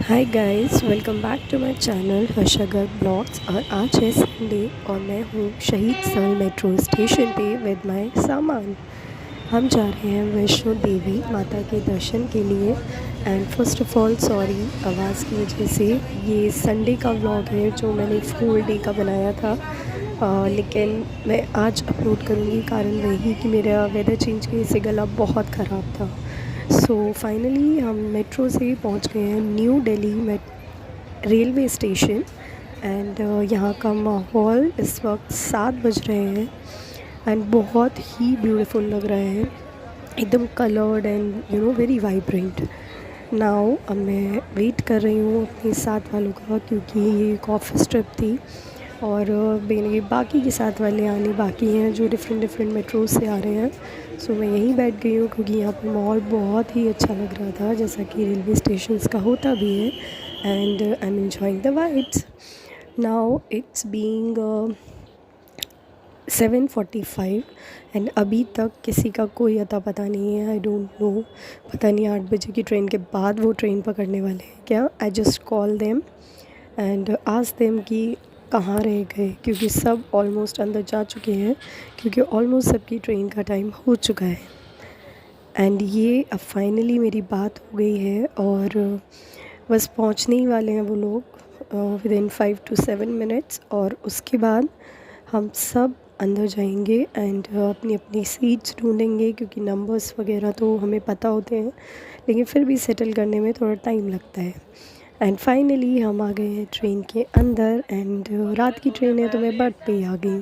Hi guys, welcome back to my channel Harsha Garg blogs. और आज है संडे और मैं हूँ शहीद स्थल मेट्रो स्टेशन पे विद माय सामान। हम जा रहे हैं वैष्णो देवी माता के दर्शन के लिए। And first of all sorry आवाज़ की वजह से। ये संडे का व्लॉग है जो मैंने फुल डे का बनाया था, लेकिन मैं आज अपलोड करूँगी। कारण वही कि मेरा वेदर चेंज की वजह से गला बहुत ख़राब था। सो फाइनली हम मेट्रो से पहुंच गए हैं new Delhi railway station. And यहाँ का माहौल इस वक्त 7 बज रहे हैं एंड बहुत ही ब्यूटीफुल लग रहा है, एकदम coloured and very vibrant. Now अब मैं वेट कर रही हूँ अपने साथ वालों का, क्योंकि ये एक ऑफिस ट्रिप थी और मेरे बाकी के साथ वाले आने बाकी हैं जो डिफरेंट डिफरेंट मेट्रोज से आ रहे हैं। सो मैं यहीं बैठ गई हूँ क्योंकि यहाँ पर माहौल बहुत ही अच्छा लग रहा था, जैसा कि रेलवे स्टेशंस का होता भी है। And I am enjoying the vibes. Now it's being 7:45 and अभी तक किसी का कोई अता पता नहीं है। आई डोंट नो, पता नहीं 8 बजे की ट्रेन के बाद वो ट्रेन पकड़ने वाले हैं क्या। I just call them and ask them कि कहाँ रह गए, क्योंकि सब ऑलमोस्ट अंदर जा चुके हैं, क्योंकि ऑलमोस्ट सबकी ट्रेन का टाइम हो चुका है। एंड ये अब फाइनली मेरी बात हो गई है और बस पहुँचने ही वाले हैं वो लोग विद इन 5 to 7 मिनट्स। और उसके बाद हम सब अंदर जाएंगे एंड अपनी अपनी सीट्स ढूंढेंगे, क्योंकि नंबर्स वगैरह तो हमें पता होते हैं लेकिन फिर भी सेटल करने में थोड़ा टाइम लगता है। एंड फाइनली हम आ गए हैं ट्रेन के अंदर एंड रात की ट्रेन है तो मैं बर्थ पे ही आ गई।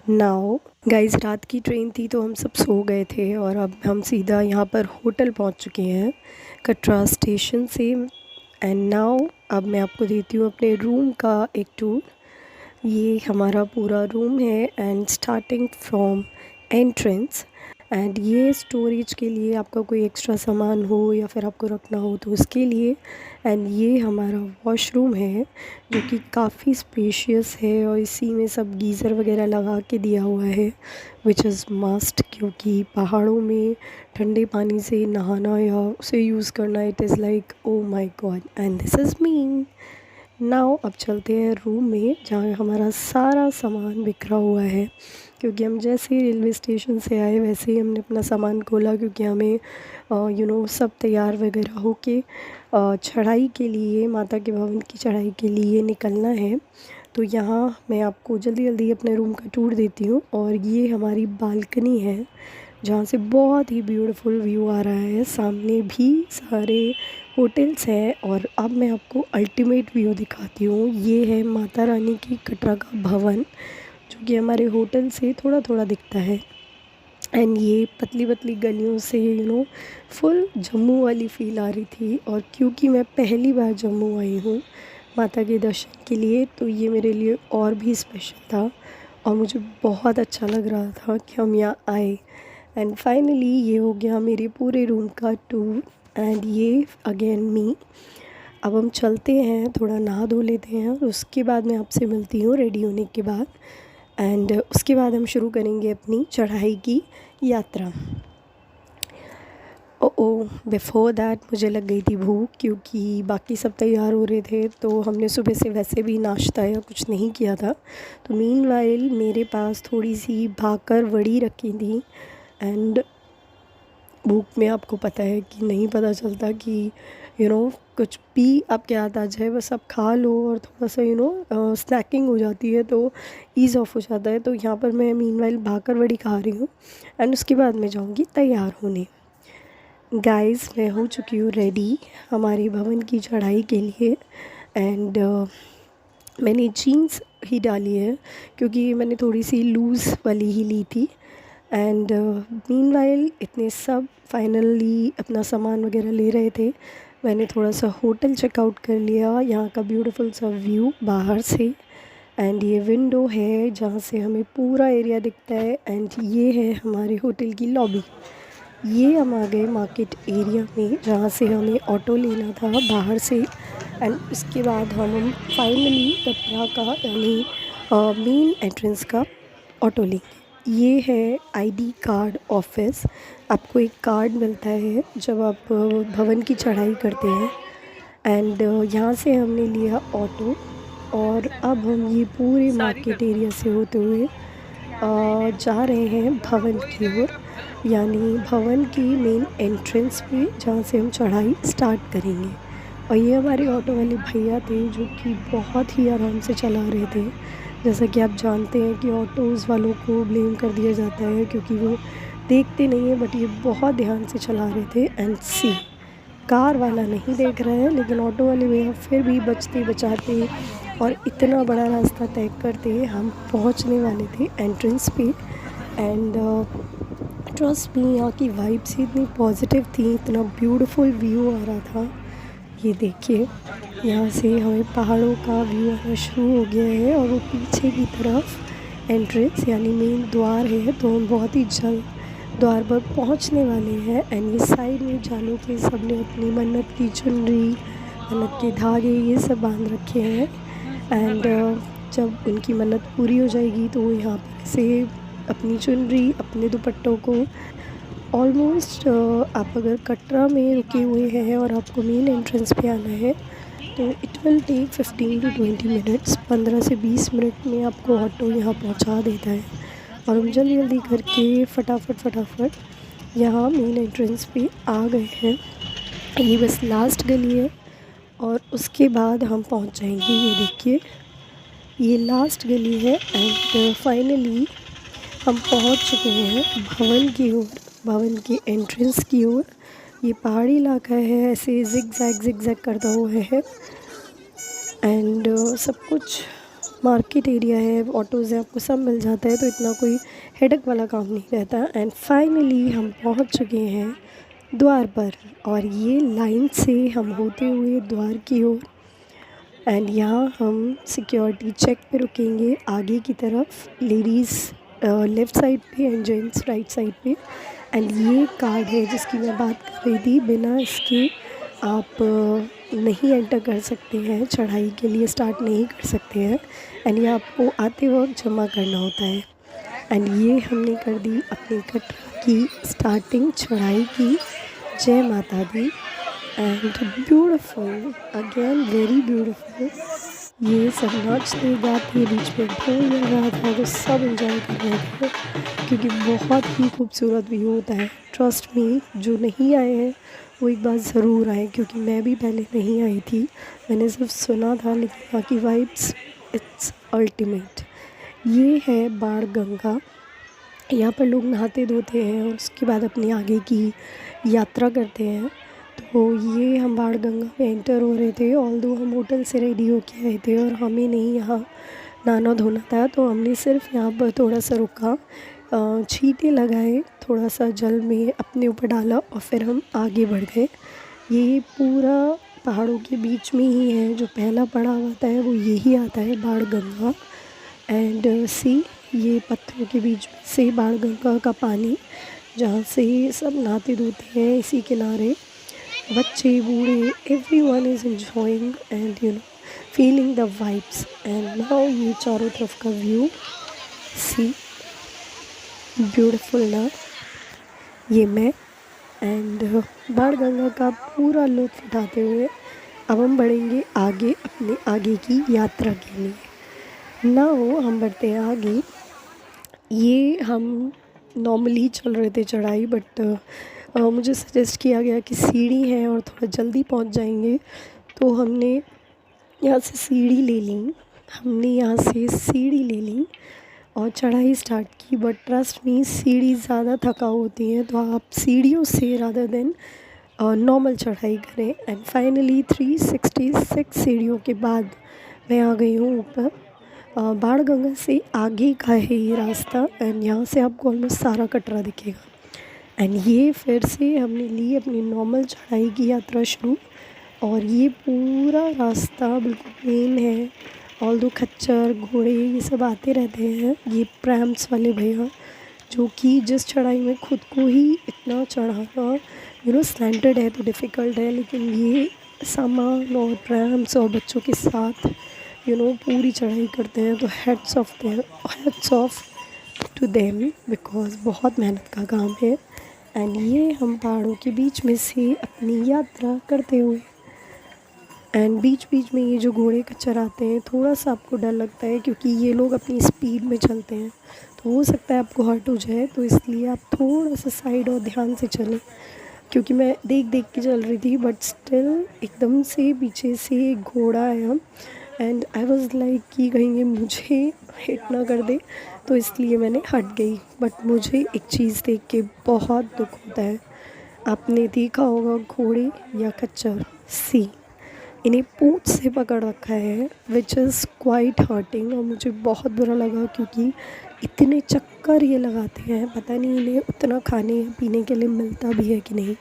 नाउ गाइस, रात की ट्रेन थी तो हम सब सो गए थे और अब हम सीधा यहाँ पर होटल पहुँच चुके हैं कटरा स्टेशन से। एंड नाउ अब मैं आपको देती हूँ अपने रूम का एक टूर। ये हमारा पूरा रूम है and starting from entrance. And ये स्टोरेज के लिए आपका कोई एक्स्ट्रा सामान हो या फिर आपको रखना हो तो उसके लिए। एंड ये हमारा वॉशरूम है जो कि काफ़ी स्पेशियस है और इसी में सब गीज़र वगैरह लगा के दिया हुआ है, विच इज़ मस्ट, क्योंकि पहाड़ों में ठंडे पानी से नहाना या उसे यूज़ करना it is like oh my God. And this is me. Now अब चलते हैं रूम में जहाँ हमारा सारा सामान बिखरा हुआ है, क्योंकि हम जैसे ही रेलवे स्टेशन से आए वैसे ही हमने अपना सामान खोला, क्योंकि हमें सब तैयार वगैरह होके चढ़ाई के लिए, माता के भवन की चढ़ाई के लिए निकलना है। तो यहाँ मैं आपको जल्दी जल्दी अपने रूम का टूर देती हूँ। और ये हमारी बालकनी है जहाँ से बहुत ही ब्यूटीफुल व्यू आ रहा है, सामने भी सारे होटल्स हैं। और अब मैं आपको अल्टीमेट व्यू दिखाती हूँ। ये है माता रानी की कटरा का भवन, जो कि हमारे होटल से थोड़ा थोड़ा दिखता है। एंड ये पतली पतली गलियों से फुल जम्मू वाली फ़ील आ रही थी। और क्योंकि मैं पहली बार जम्मू आई हूँ माता के दर्शन के लिए, तो ये मेरे लिए और भी स्पेशल था और मुझे बहुत अच्छा लग रहा था कि हम यहाँ आए। एंड फाइनली ये हो गया मेरे पूरे रूम का टूर। एंड ये अगेन मी। अब हम चलते हैं, थोड़ा नहा धो लेते हैं और उसके बाद मैं आपसे मिलती हूँ रेडी होने के बाद। एंड उसके बाद हम शुरू करेंगे अपनी चढ़ाई की यात्रा। ओ बिफ़ोर दैट मुझे लग गई थी भूख, क्योंकि बाकी सब तैयार हो रहे थे तो हमने सुबह से वैसे भी नाश्ता या कुछ नहीं किया था। तो मीनवाइल मेरे पास थोड़ी सी भाकर वड़ी रखी थी। एंड भूख में आपको पता है कि नहीं पता चलता कि कुछ भी आपके हाथ आ जाए, बस आप खा लो और थोड़ा सा स्नैकिंग हो जाती है तो ईज़ ऑफ हो जाता है। तो यहाँ पर मैं मीनवाइल भाकर वड़ी खा रही हूँ एंड उसके बाद मैं जाऊँगी तैयार होने। गाइस, मैं हो चुकी हूँ रेडी हमारे भवन की चढ़ाई के लिए। एंड मैंने जीन्स ही डाली है क्योंकि मैंने थोड़ी सी लूज़ वाली ही ली थी। एंड मीनवाइल इतने सब फाइनली अपना सामान वगैरह ले रहे थे, मैंने थोड़ा सा होटल चेकआउट कर लिया। यहाँ का ब्यूटीफुल सा व्यू बाहर से। एंड ये विंडो है जहाँ से हमें पूरा एरिया दिखता है। एंड ये है हमारे होटल की लॉबी। ये हम आ गए मार्केट एरिया में जहाँ से हमें ऑटो लेना था बाहर से। एंड उसके बाद हम फाइनली कटरा का यानी मेन एंट्रेंस का ऑटो लेंगे। ये है आईडी कार्ड ऑफिस। आपको एक कार्ड मिलता है जब आप भवन की चढ़ाई करते हैं। एंड यहाँ से हमने लिया ऑटो और अब हम ये पूरे मार्केट एरिया से होते हुए जा रहे हैं भवन की ओर, यानी भवन की मेन एंट्रेंस पे जहाँ से हम चढ़ाई स्टार्ट करेंगे। और ये हमारे ऑटो वाले भैया थे जो कि बहुत ही आराम से चला रहे थे। जैसा कि आप जानते हैं कि ऑटोज़ वालों को ब्लेम कर दिया जाता है क्योंकि वो देखते नहीं हैं, बट ये बहुत ध्यान से चला रहे थे। एंड सी, कार वाला नहीं देख रहा है लेकिन ऑटो वाले भैया फिर भी बचते बचाते और इतना बड़ा रास्ता तय करते हम पहुंचने वाले थे एंट्रेंस पे। एंड ट्रस्ट मी, यहाँ की वाइब्स ही इतनी पॉजिटिव थी, इतना ब्यूटीफुल व्यू आ रहा था। ये देखिए, यहाँ से हमें पहाड़ों का व्यू आना शुरू हो गया है और वो पीछे की तरफ एंट्रेंस यानी मेन द्वार है, तो हम बहुत ही जल्द द्वार पर पहुँचने वाले हैं। एंड ये साइड में जालों पे सब ने अपनी मन्नत की चुनरी, मन्नत के धागे ये सब बांध रखे हैं। एंड जब उनकी मन्नत पूरी हो जाएगी तो वो यहाँ पर से अपनी चुनरी, अपने दुपट्टों को ऑलमोस्ट आप अगर कटरा में रुके हुए हैं और आपको मेन एंट्रेंस पे आना है तो it will take 15 to 20 minutes, 15 से 20 मिनट में आपको ऑटो यहाँ पहुँचा देता है। और हम जल्दी जल्दी करके फटाफट यहाँ मेन एंट्रेंस पे आ गए हैं। ये बस लास्ट गली है और उसके बाद हम पहुँच जाएंगे। ये देखिए, ये लास्ट गली है एंड फाइनली हम पहुँच चुके हैं भवन की ओर, भवन की एंट्रेंस की ओर। ये पहाड़ी इलाका है, ऐसे जिग जैग करता हुआ है। एंड सब कुछ मार्केट एरिया है, ऑटोज़ है, आपको सब मिल जाता है, तो इतना कोई हेडेक वाला काम नहीं रहता। एंड फाइनली हम पहुंच चुके हैं द्वार पर और ये लाइन से हम होते हुए द्वार की ओर। एंड यहाँ हम सिक्योरिटी चेक पे रुकेंगे आगे की तरफ, लेडीज़ लेफ़्ट साइड पे एंड जेंट्स राइट साइड पे। एंड ये कार्ड है जिसकी मैं बात कर रही थी, बिना इसके आप नहीं एंटर कर सकते हैं, चढ़ाई के लिए स्टार्ट नहीं कर सकते हैं। एंड ये आपको आते वक्त जमा करना होता है। एंड ये हमने कर दी अपनी कटरा की स्टार्टिंग चढ़ाई की। जय माता दी। And beautiful, again very beautiful. ये सब नाचते गाते बीच में ढोल मिल रहा था तो सब एंजॉय कर रहे थे क्योंकि बहुत ही खूबसूरत व्यू होता है। ट्रस्ट मी, जो नहीं आए हैं वो एक बार ज़रूर आए क्योंकि मैं भी पहले नहीं आई थी, मैंने सिर्फ सुना था, लेकिन यहाँ की वाइब्स इट्स अल्टीमेट। ये है बाण गंगा, यहाँ पर लोग नहाते धोते हैं और उसके बाद अपनी आगे की यात्रा करते हैं। तो ये हम बाण गंगा में एंटर हो रहे थे, ऑल्दो हम होटल से रेडी होके आए थे और हमें नहीं यहाँ नहाना धोना था, तो हमने सिर्फ यहाँ पर थोड़ा सा रुका, छींटे लगाए, थोड़ा सा जल में अपने ऊपर डाला और फिर हम आगे बढ़ गए। ये पूरा पहाड़ों के बीच में ही है, जो पहला पड़ाव आता है वो यही आता है, बाण गंगा। एंड सी, ये पत्थरों के बीच में से बाण गंगा का पानी, जहाँ से सब नहाते धोते हैं, इसी किनारे बच्चे बूढ़े everyone is enjoying and feeling the vibes. And now ये चारों तरफ का व्यू, सी ब्यूटीफुल ना। ये मैं एंड बाण गंगा का पूरा लुत्फ़ उठाते हुए अब हम बढ़ेंगे आगे अपने आगे की यात्रा के लिए। ना हो हम बढ़ते हैं आगे। ये हम नॉर्मली चल रहे थे चढ़ाई, बट मुझे सजेस्ट किया गया कि सीढ़ी है और थोड़ा जल्दी पहुंच जाएंगे, तो हमने यहाँ से सीढ़ी ले ली और चढ़ाई स्टार्ट की। बट ट्रस्ट मी, सीढ़ी ज़्यादा थकाऊ होती हैं, तो आप सीढ़ियों से रादर देन नॉर्मल चढ़ाई करें। एंड फाइनली 366 सीढ़ियों के बाद मैं आ गई हूँ ऊपर। बाण गंगा से आगे का है ये रास्ता एंड यहाँ से आपको ऑलमोस्ट सारा कटरा दिखेगा। एंड ये फिर से हमने ली अपनी नॉर्मल चढ़ाई की यात्रा शुरू, और ये पूरा रास्ता बिल्कुल प्लेन है, ऑल्दो खच्चर घोड़े ये सब आते रहते हैं। ये प्रैम्स वाले भैया जो कि जिस चढ़ाई में खुद को ही इतना चढ़ाना स्लैंटेड है तो डिफ़िकल्ट है, लेकिन ये सामान और प्रैम्स और बच्चों के साथ पूरी चढ़ाई करते हैं, तो hats off to them because बहुत मेहनत का काम है। एंड ये हम पहाड़ों के बीच में से अपनी यात्रा करते हुए एंड बीच बीच में ये जो घोड़े खच्चर आते हैं, थोड़ा सा आपको डर लगता है क्योंकि ये लोग अपनी स्पीड में चलते हैं, तो हो सकता है आपको हर्ट हो जाए, तो इसलिए आप थोड़ा सा साइड और ध्यान से चलें। क्योंकि मैं देख देख के चल रही थी, बट स्टिल एकदम से पीछे से एक घोड़ा आया एंड आई वाज लाइक कि कहीं ये मुझे हिट ना कर दे, तो इसलिए मैंने हट गई। बट मुझे एक चीज़ देख के बहुत दुख होता है। आपने देखा होगा घोड़े या खच्चर, सी इन्हें पूंछ से पकड़ रखा है, विच इज़ क्वाइट हर्टिंग। और मुझे बहुत बुरा लगा क्योंकि इतने चक्कर ये लगाते हैं, पता नहीं इन्हें उतना खाने या पीने के लिए मिलता भी है कि नहीं।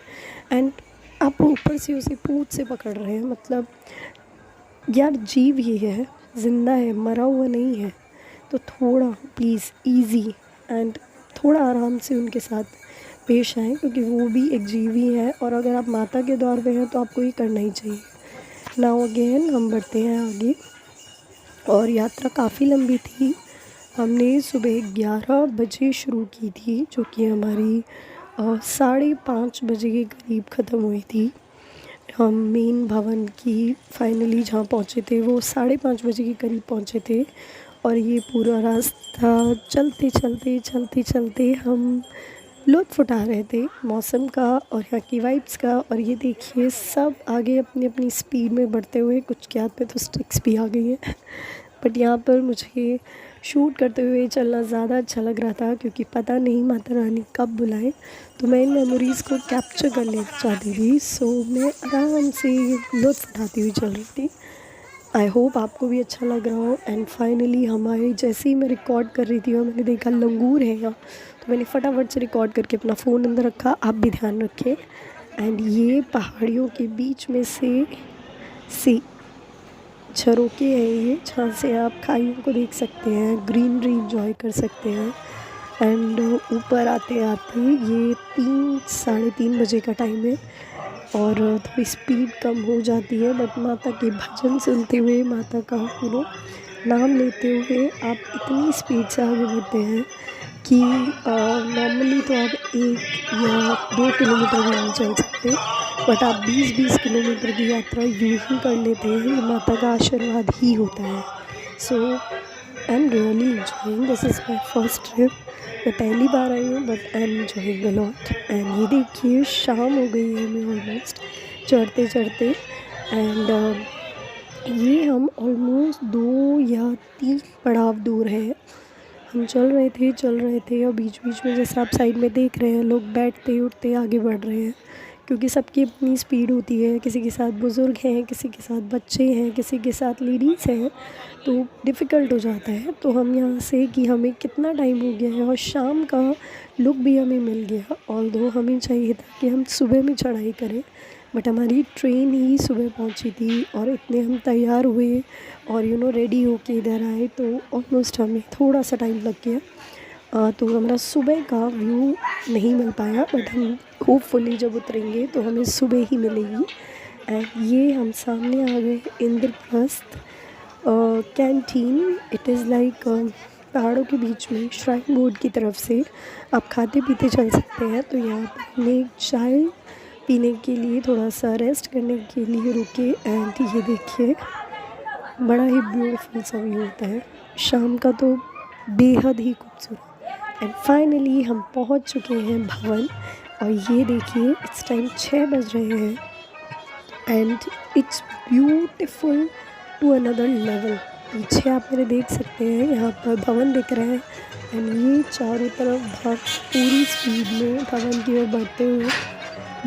एंड आप ऊपर से उसे पूंछ से पकड़ रहे हैं, मतलब यार जीव ये है, ज़िंदा है, मरा हुआ नहीं है। तो थोड़ा प्लीज़ इजी एंड थोड़ा आराम से उनके साथ पेश आएँ, क्योंकि वो भी एक जीव ही है, और अगर आप माता के द्वार पे हैं तो आपको ये करना ही चाहिए। नाउ अगेन हम बढ़ते हैं आगे, और यात्रा काफ़ी लंबी थी। हमने सुबह 11 बजे शुरू की थी, जो कि हमारी 5:30 बजे के करीब ख़त्म हुई थी। हम मेन भवन की फाइनली जहाँ पहुँचे थे वो 5:30 बजे के करीब पहुँचे थे। और ये पूरा रास्ता चलते चलते चलते चलते हम लुत्फ़ उठा रहे थे मौसम का और यहाँ की वाइब्स का। और ये देखिए सब आगे अपनी अपनी स्पीड में बढ़ते हुए, कुछ के हाथ में तो स्टिक्स भी आ गई हैं बट यहाँ पर मुझे शूट करते हुए चलना ज़्यादा अच्छा लग रहा था, क्योंकि पता नहीं माता रानी कब बुलाए, तो मैं इन मेमोरीज़ को कैप्चर कर लेना चाहती थी। सो मैं आराम से लुत्फ़ उठाती हुई चल रही थी। आई होप आपको भी अच्छा लग रहा हो। एंड फाइनली हमारे जैसे ही मैं रिकॉर्ड कर रही थी और मैंने देखा लंगूर है यहाँ, तो मैंने फटाफट से रिकॉर्ड करके अपना फ़ोन अंदर रखा। आप भी ध्यान रखें। एंड ये पहाड़ियों के बीच में से झरोखे हैं ये, जहाँ से आप खाइयों को देख सकते हैं, ग्रीनरी इंजॉय कर सकते हैं। एंड ऊपर आते आते ये 3-3:30 बजे का टाइम है और थोड़ी स्पीड कम हो जाती है, बट माता के भजन सुनते हुए, माता का नाम लेते हुए आप इतनी स्पीड से आगे बढ़ते हैं कि नॉर्मली तो आप 1 या 2 किलोमीटर भी नहीं चल सकते, बट आप 20-20 किलोमीटर की यात्रा यूँ ही कर लेते हैं। ये माता का आशीर्वाद ही होता है। So I am really enjoying, this is my first trip. मैं पहली बार आई हूँ, but I am enjoying a lot. And ये देखिए शाम हो गई है हमें ऑलमोस्ट चढ़ते चढ़ते। एंड ये हम ऑलमोस्ट 2 या 3 पड़ाव दूर है। हम चल रहे थे और बीच बीच में जैसे आप साइड में देख रहे हैं, लोग बैठते उठते आगे बढ़ रहे हैं, क्योंकि सबकी अपनी स्पीड होती है। किसी के साथ बुज़ुर्ग हैं, किसी के साथ बच्चे हैं, किसी के साथ लेडीज़ हैं, तो डिफ़िकल्ट हो जाता है। तो हम यहाँ से कि हमें कितना टाइम हो गया है और शाम का लुक भी हमें मिल गया। ऑल्दो हमें चाहिए था कि हम सुबह में चढ़ाई करें, बट हमारी ट्रेन ही सुबह पहुंची थी और इतने हम तैयार हुए और रेडी होके इधर आए, तो ऑलमोस्ट हमें थोड़ा सा टाइम लग गया। तो हमारा सुबह का व्यू नहीं मिल पाया, बट हम होपफुली जब उतरेंगे तो हमें सुबह ही मिलेगी। एंड ये हम सामने आ गए Indraprastha canteen. It is like पहाड़ों के बीच में श्राइन बोर्ड की तरफ से आप खाते पीते चल सकते हैं। तो यहाँ पर हमें चाय पीने के लिए, थोड़ा सा रेस्ट करने के लिए रुके। एंड ये देखिए बड़ा ही ब्यूटीफुल सा व्यू होता है शाम का, तो बेहद ही खूबसूरत। एंड फाइनली हम पहुंच चुके हैं भवन, और ये देखिए इस टाइम 6 बज रहे हैं and it's beautiful to another level. पीछे आप मेरे देख सकते हैं, यहाँ पर भवन दिख रहा है। एंड ये चारों तरफ पूरी स्पीड में भवन की ओर बढ़ते हुए,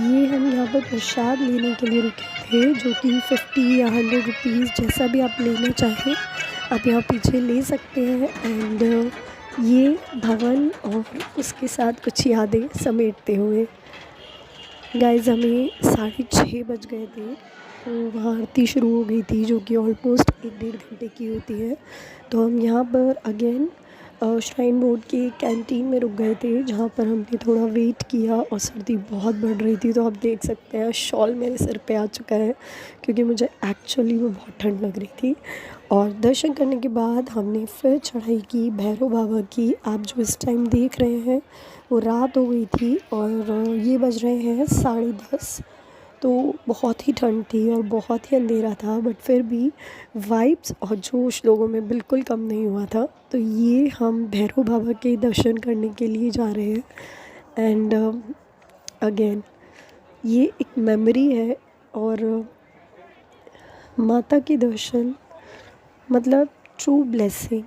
ये हम यहाँ पर प्रसाद लेने के लिए रुके थे, जो कि 50 या 100 रुपीज़ जैसा भी आप लेना चाहें आप यहाँ पीछे ले सकते हैं। एंड ये भवन और उसके साथ कुछ यादें समेटते हुए गाइस हमें 6:30 बज गए थे, तो वहाँ आरती शुरू हो गई थी, जो कि ऑलमोस्ट 1-1.5 घंटे की होती है। तो हम यहाँ पर अगेन श्राइन बोर्ड के कैंटीन में रुक गए थे, जहाँ पर हमने थोड़ा वेट किया और सर्दी बहुत बढ़ रही थी। तो आप देख सकते हैं शॉल मेरे सिर पे आ चुका है, क्योंकि मुझे एक्चुअली में बहुत ठंड लग रही थी। और दर्शन करने के बाद हमने फिर चढ़ाई की भैरव बाबा की। आप जो इस टाइम देख रहे हैं वो रात हो गई थी और ये बज रहे हैं 10:30। तो बहुत ही ठंड थी और बहुत ही अंधेरा था, बट फिर भी वाइब्स और जोश लोगों में बिल्कुल कम नहीं हुआ था। तो ये हम भैरव बाबा के दर्शन करने के लिए जा रहे हैं। एंड अगेन ये एक मेमोरी है, और माता के दर्शन मतलब ट्रू ब्लेसिंग।